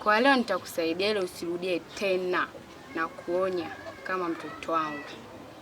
Kwa leo nitakusaidia ili usirudie tena, na kuonya kama mtoto wangu.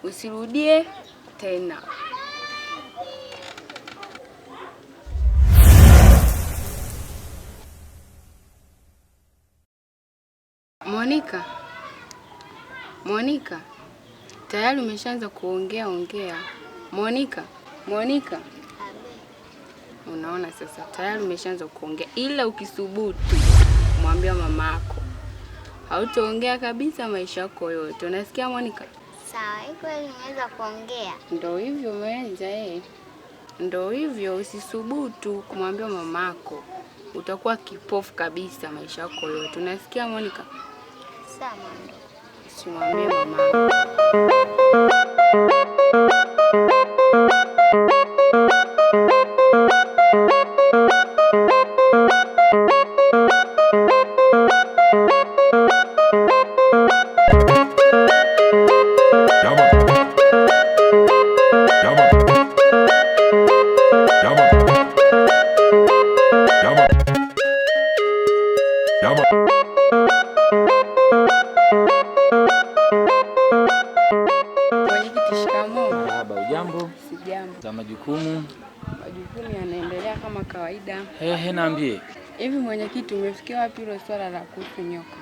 Usirudie tena. Monica. Tayari umeshaanza kuongea. Monica. Unaona sasa, tayari umeshaanza kuongea, ila ukisubutu mwambie mamako hautaongea kabisa maisha yako yote. Unasikia Monica? Sawa, iko nimeweza kuongea. Ndio hivyo umeanza Ndio hivyo, usisubutu kumwambia mamako. Utakuwa kipofu kabisa maisha yako yote. Unasikia Monica? Sawa mama. Simwambie mamako. Majukumu yanaendelea kama kawaida. Naambie. Hivi mwenyekiti, umefikia wapi hilo swala la kuhusu nyoka?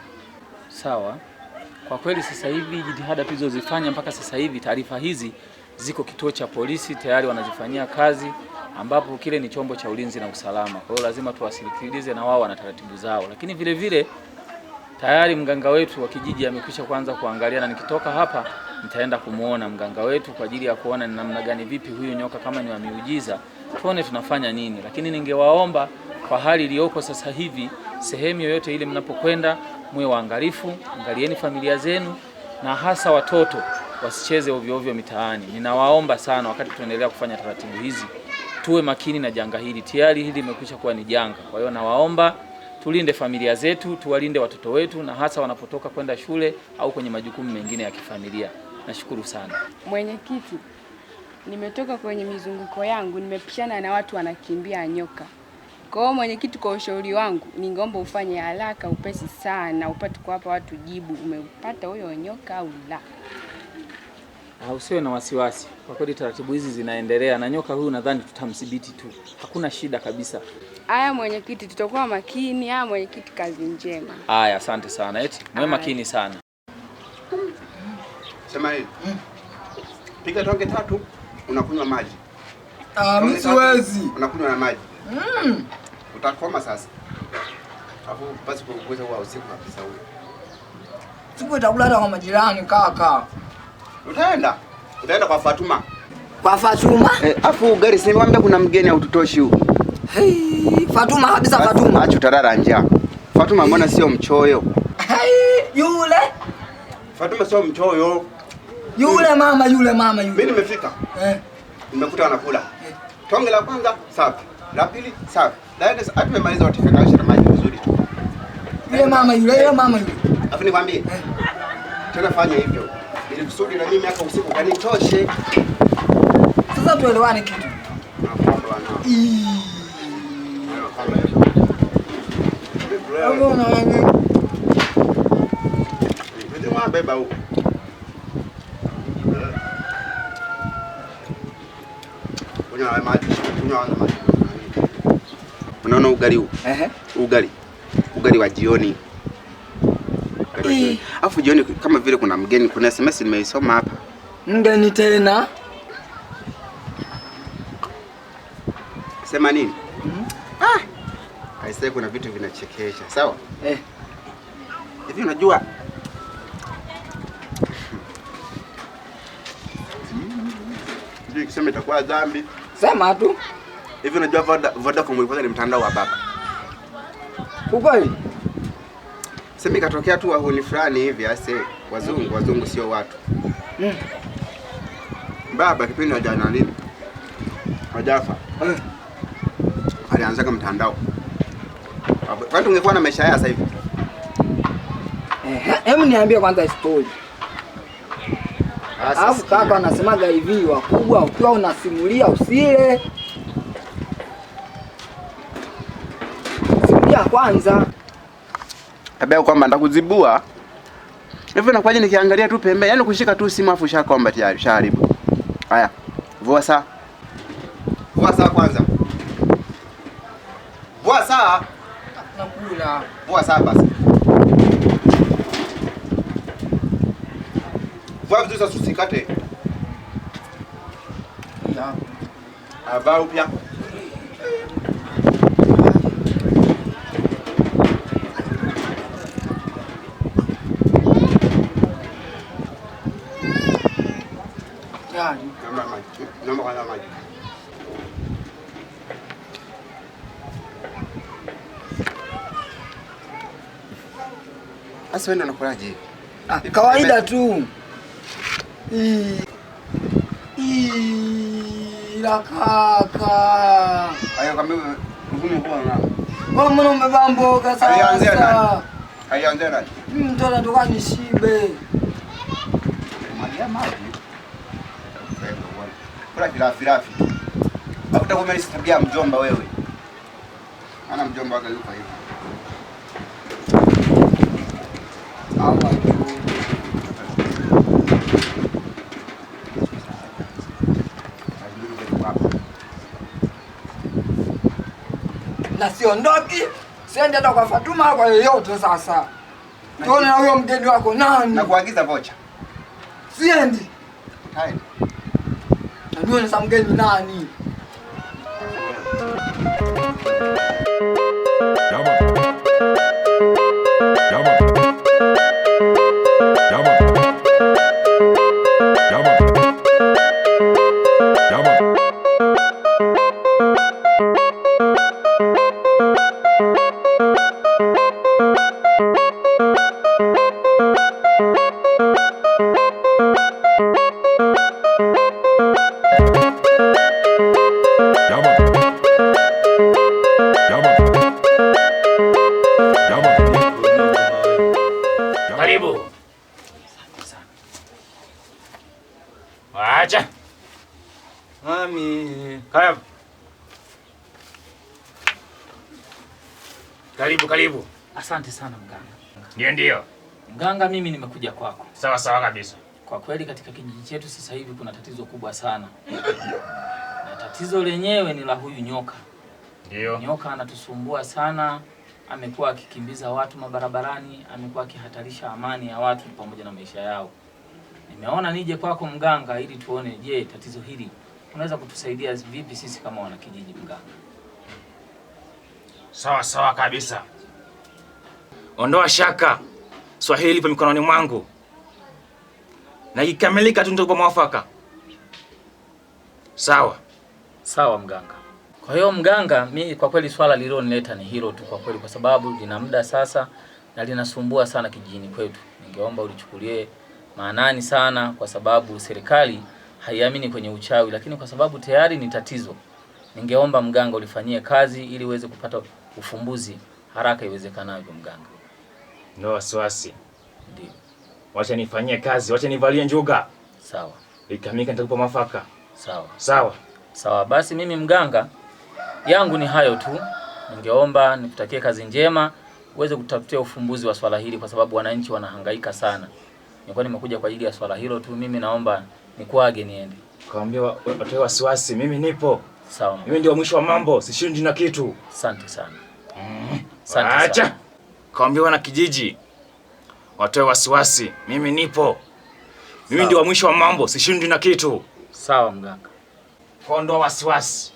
Sawa. Kwa kweli sasa hivi jitihada tulizozifanya mpaka sasa hivi, taarifa hizi ziko kituo cha polisi tayari wanazifanyia kazi, ambapo kile ni chombo cha ulinzi na usalama. Kwa hiyo lazima tuwasikilize na wao wana taratibu zao. Lakini vile vile tayari mganga wetu wa kijiji amekwisha kuanza kuangalia, na nikitoka hapa nitaenda kumuona mganga wetu kwa ajili ya kuona ni namna gani, vipi huyu nyoka kama ni wa miujiza, tuone tunafanya nini. Lakini ningewaomba kwa hali iliyoko sasa hivi, sehemu yoyote ile mnapokwenda muwe waangalifu, angalieni familia zenu, na hasa watoto wasicheze ovyo ovyo mitaani. Ninawaomba sana, wakati tunaendelea kufanya taratibu hizi, tuwe makini na janga hili. Tayari hili limekwisha kuwa ni janga. Kwa hiyo nawaomba tulinde familia zetu, tuwalinde watoto wetu, na hasa wanapotoka kwenda shule au kwenye majukumu mengine ya kifamilia. Nashukuru sana. Mwenyekiti, nimetoka kwenye mizunguko yangu, nimepishana na watu wanakimbia nyoka. Kwa hiyo mwenyekiti, kwa ushauri wangu, ningeomba ufanye haraka upesi sana upate kuwapa watu jibu, umepata huyo nyoka au la. Usiwe na wasiwasi. Kwa kweli taratibu hizi zinaendelea, na nyoka huyu nadhani tutamdhibiti tu. Hakuna shida kabisa. Haya mwenyekiti, tutakuwa makini. Haya mwenyekiti, kazi njema. Haya, asante sana. Mwe makini sana. Sema hivi. Piga tonge 3, unakunywa maji. Mimi siwezi. Unakunywa na maji. Utakoma sasa. Hapo basi kukuza wao usiku kabisa huyo. Siku itakulala kwa majirani kaka. Utaenda kwa Fatuma. Kwa Fatuma? Afu gari si nimeambia kuna mgeni haututoshi huko. Fatuma kabisa Fatuma. Acha utarara njaa. Fatuma mbona sio mchoyo? Yule. Fatuma sio mchoyo. Yule mama yule. Mimi nimefika. Nimekuta wanakula. Tonge la kwanza safi. La pili safi. Daende atumemaliza watifakalisha na maji vizuri tu. Yule mama yule. Afu nikwambie. Tena fanya hivyo. Ili kusudi na mimi hapa usiku kanitoshe. Sasa tuelewane kitu. Beba huko. Kunywa maji. Unaona ugali huu? Ugali wa jioni. Afu jioni kama vile kuna mgeni, kuna SMS nimeisoma hapa. Mgeni tena? Sema nini? Aisee, kuna vitu vinachekesha. Sawa? Hivi unajua Sijui kisema itakuwa dhambi. Sema tu. Hivi unajua Vodacom ilikuwa ni mtandao wa baba. Ukweli? Sema ikatokea tu wahuni fulani hivi wazungu sio watu. Baba kipindi hajana nini? Hajafa. Alianza kama mtandao. Kwani ungekuwa na maisha haya sasa hivi? Hebu niambie kwanza story. Alafu kaka anasemaga hivi, wakubwa ukiwa unasimulia usile. Simulia kwanza. tabia kwamba ndakuzibua. Hivyo nakwaje nikiangalia tu pembeni, yaani kushika tu simu afu shakomba tayari shaharibu. Haya. Vua saa. Vua saa kwanza. Vua saa. Nakula. Vua saa basi. Vua vizuri sasa usikate. Ya. Avaa upya. Naomba kwanza maji. Asa wewe unakulaje? Kawaida tu. La kaka. Hayo kama ngumu kwa na. Wewe mbona umebeba mboga sasa? Haianzia nani? Haianzia nani? Mimi mtu anatoka nishibe. Magia maji. Kula filafi. Hakuta kwa mimi tabia mjomba wewe. Ana mjomba wake yuko hivi. Na siondoki, siende hata kwa Fatuma kwa yoyote sasa. Tuone na huyo mgeni wako nani? Na kuagiza vocha. Siendi. Hai. Najua ni mgeni nani. Karibu. Acha. Mami, karibu. Asante sana mganga. Ndio. Mganga, mimi nimekuja kwako. Sawa kabisa. Kwa kweli katika kijiji chetu sasa hivi kuna tatizo kubwa sana. Na tatizo lenyewe ni la huyu nyoka. Ndio. Nyoka anatusumbua sana, amekuwa akikimbiza watu mabarabarani, amekuwa akihatarisha amani ya watu pamoja na maisha yao. Nimeona nije kwako mganga ili tuone, je, tatizo hili unaweza kutusaidia vipi sisi kama wana kijiji mganga? Sawa kabisa. Ondoa shaka. Swahili lipo mikononi mwangu. Na ikamilika tu ndio mwafaka. Sawa mganga. Kwa hiyo mganga, mimi kwa kweli swala lililonileta ni hilo tu kwa kweli, kwa sababu lina muda sasa na linasumbua sana kijijini kwetu. Ningeomba ulichukulie maanani sana, kwa sababu serikali haiamini kwenye uchawi, lakini kwa sababu tayari ni tatizo, ningeomba mganga ulifanyie kazi ili uweze kupata ufumbuzi haraka iwezekanavyo mganga. Ndio wasiwasi. Ndio. Wacha nifanyie kazi, wacha nivalie njuga. Sawa. Ikamilika nitakupa mwafaka. Sawa, basi mimi mganga yangu ni hayo tu. Ningeomba nikutakie kazi njema, uweze kutafutia ufumbuzi wa swala hili, kwa sababu wananchi wanahangaika sana. Nilikuwa nimekuja kwa ajili ya swala hilo tu. Mimi naomba nikuage niende. Kaambia watoe wasiwasi, mimi nipo. Sawa. Mimi ndio mwisho wa mambo, sishindi na kitu. Asante sana. Acha. Kaambia wana kijiji watoe wasiwasi, mimi nipo. Mimi ndio mwisho wa mambo, sishindi na kitu. Sawa mganga. Ondoa wasiwasi.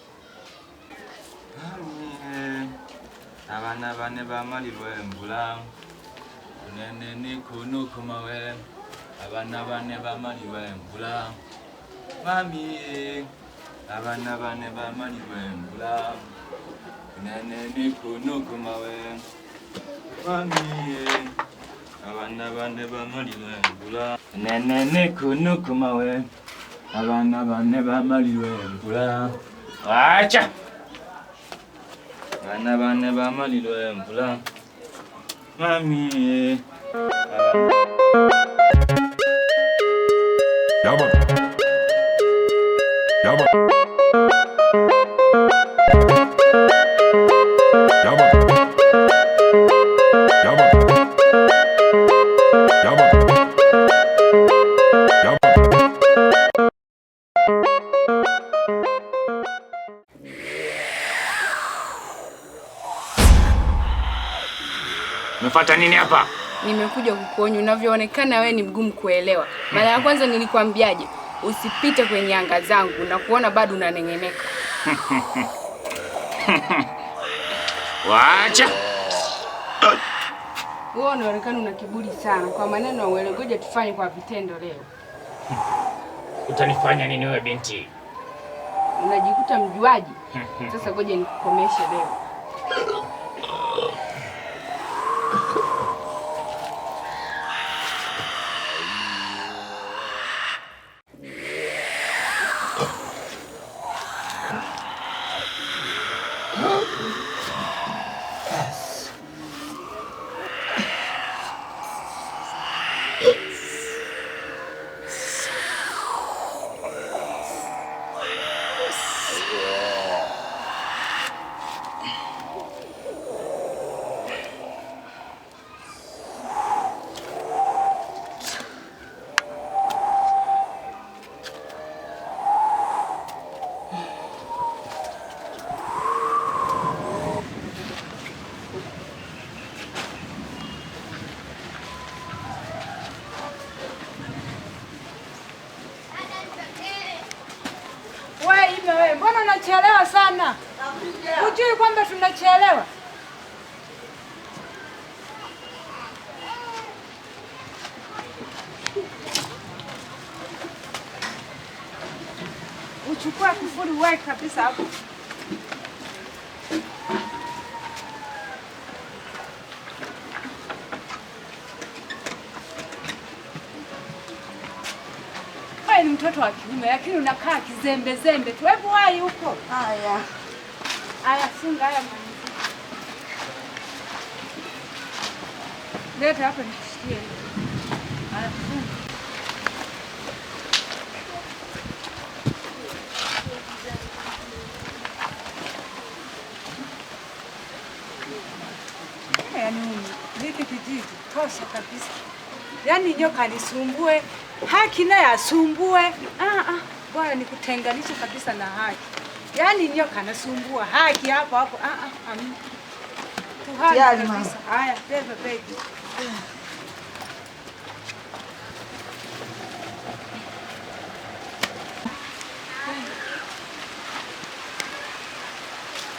Abana bane bamalirwe embula nene nikunu kumawe abana bane bamalirwe embula mami abana bane bamalirwe embula nene nikunu kumawe mami abana bane bamalirwe embula nene nikunu kumawe abana bane bamalirwe embula. Acha. Abana bane bamalirwe embula mami Yaman. Yaman. Umefuata nini hapa? Nimekuja kukuonya, unavyoonekana wewe ni mgumu kuelewa. Mara ya kwanza nilikwambiaje? Usipite kwenye anga zangu na kuona bado unanengeneka. Wacha. Wewe unaonekana una kiburi sana. Kwa maneno ya uelewa, ngoja tufanye kwa vitendo leo. Utanifanya nini wewe binti? Unajikuta mjuaji. Sasa ngoja nikukomeshe leo. Wewe mbona unachelewa sana? Hujui kwamba tunachelewa? Uchukua kufuri wewe kabisa hapo. Ni mtoto wa kiume lakini unakaa kizembe zembe tu. Hebu wahi huko. Haya. Haya funga haya mwanzo. Leta hapa nishikie. Haya funga. Yaani hiki kijiji tosha kabisa. Yaani nyoka nisumbue, haki naye asumbue. Bwana nikutenganisha kabisa na haki. Yaani nyoka nasumbua, haki hapo hapo. Tuhali kabisa. Haya, beba begi.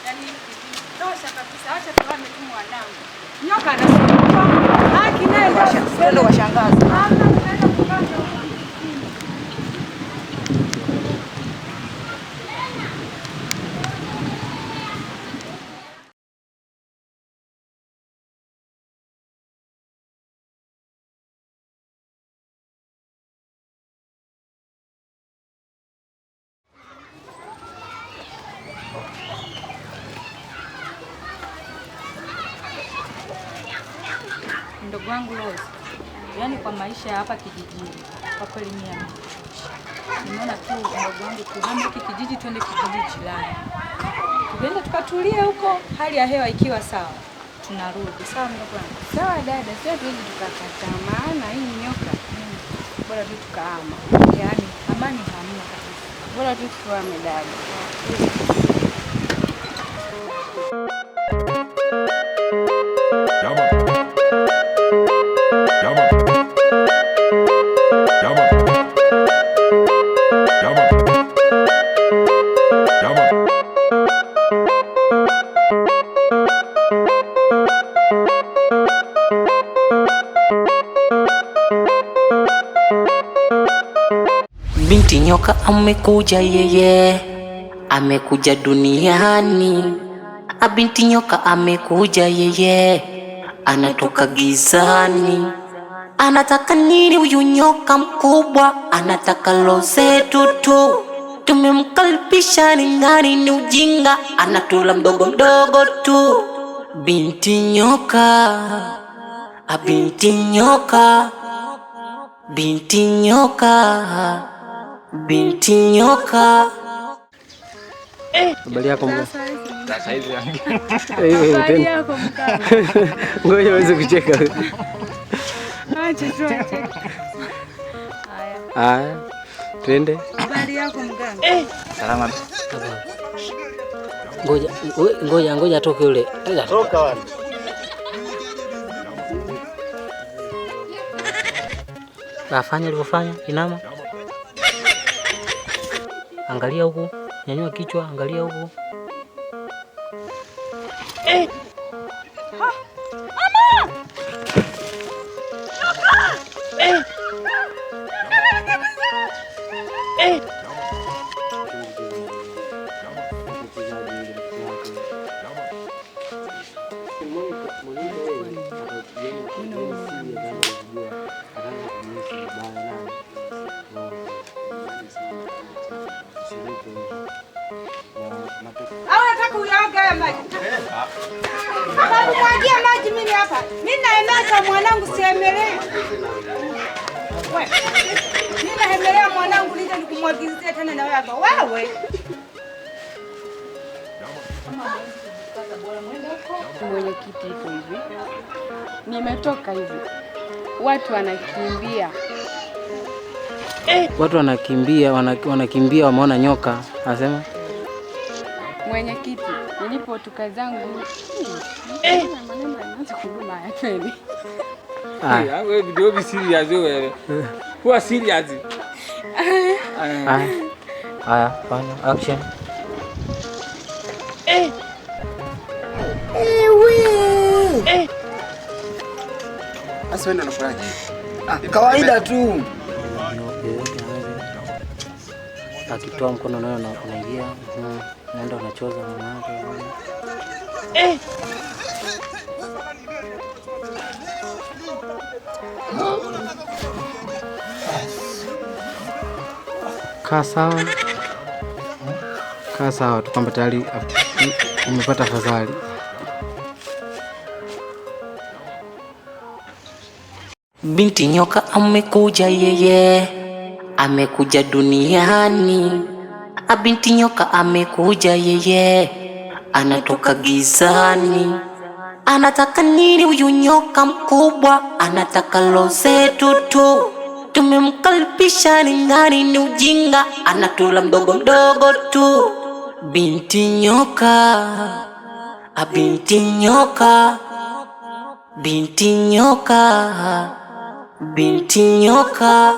Yaani tosha kabisa, acha tuone tu mwanangu. Nyoka anasumbua, haki naye ndio washangaza. Tunaenda kupanda huko. Ndugu wangu Rose, yaani kwa maisha ya hapa kijijini, kwa kweli mimi nimeona tu ndugu wangu tuhame hiki kijiji twende kijiji jirani. Tuende tukatulie huko, hali ya hewa ikiwa sawa, tunarudi. Sawa ndugu wangu? Sawa dada, sio tuwezi tukakata maana hii nyoka. Bora tu tukaama. Yaani amani hamna kabisa. Bora tu tuame dada. Binti nyoka amekuja yeye, amekuja duniani. Binti nyoka amekuja yeye, anatoka gizani. Anataka nini huyu nyoka mkubwa? Anataka roho zetu tu. Tumemkalibisha ni ngani, ni ujinga, anatula mdogo mdogo tu. Binti nyoka, binti nyoka, binti nyoka, binti nyoka. Habari yako mkaka? Sasa hivi yangu. Habari yako mkaka? Ngoja uweze kucheka. Acha tuache. Haya. Twende. Habari yako mganga? Salama. Ngoja atoke yule. Toka wapi? Afanye alivyofanya, inama. Angalia huku, nyanyua kichwa, angalia huku. Mama! Nataka uyaoge haya maji. Mwagia maji mimi hapa. Mimi naemeza mwanangu siemelee. Wewe. Mimi naemelea mwanangu nije nikumwagizie tena na wewe hapa. Wewe. Mwenyekiti ipo hivi. Nimetoka hivi. Watu wanakimbia. Watu wanakimbia wameona nyoka. Anasema mwenyekiti, nilipotoka zangu maneno yanaanza kuruma yapeni. Wewe video bi serious wewe. Kuwa serious. Haya, fanya action. Sasa wewe unafuraje? Kawaida tu. Akitoa mkono nayo unaingia, naenda unachoza mama yake. Kaa sawa tu kwamba tayari umepata afadhali. Binti nyoka amekuja yeye, amekuja duniani. Binti nyoka amekuja yeye, anatoka gizani. Anataka nini huyu nyoka mkubwa? Anataka lo zetu tu. Tumemkalibisha ni ngani, ni ujinga, anatula mdogo mdogo tu. Binti nyoka, binti nyoka, binti nyoka, binti nyoka.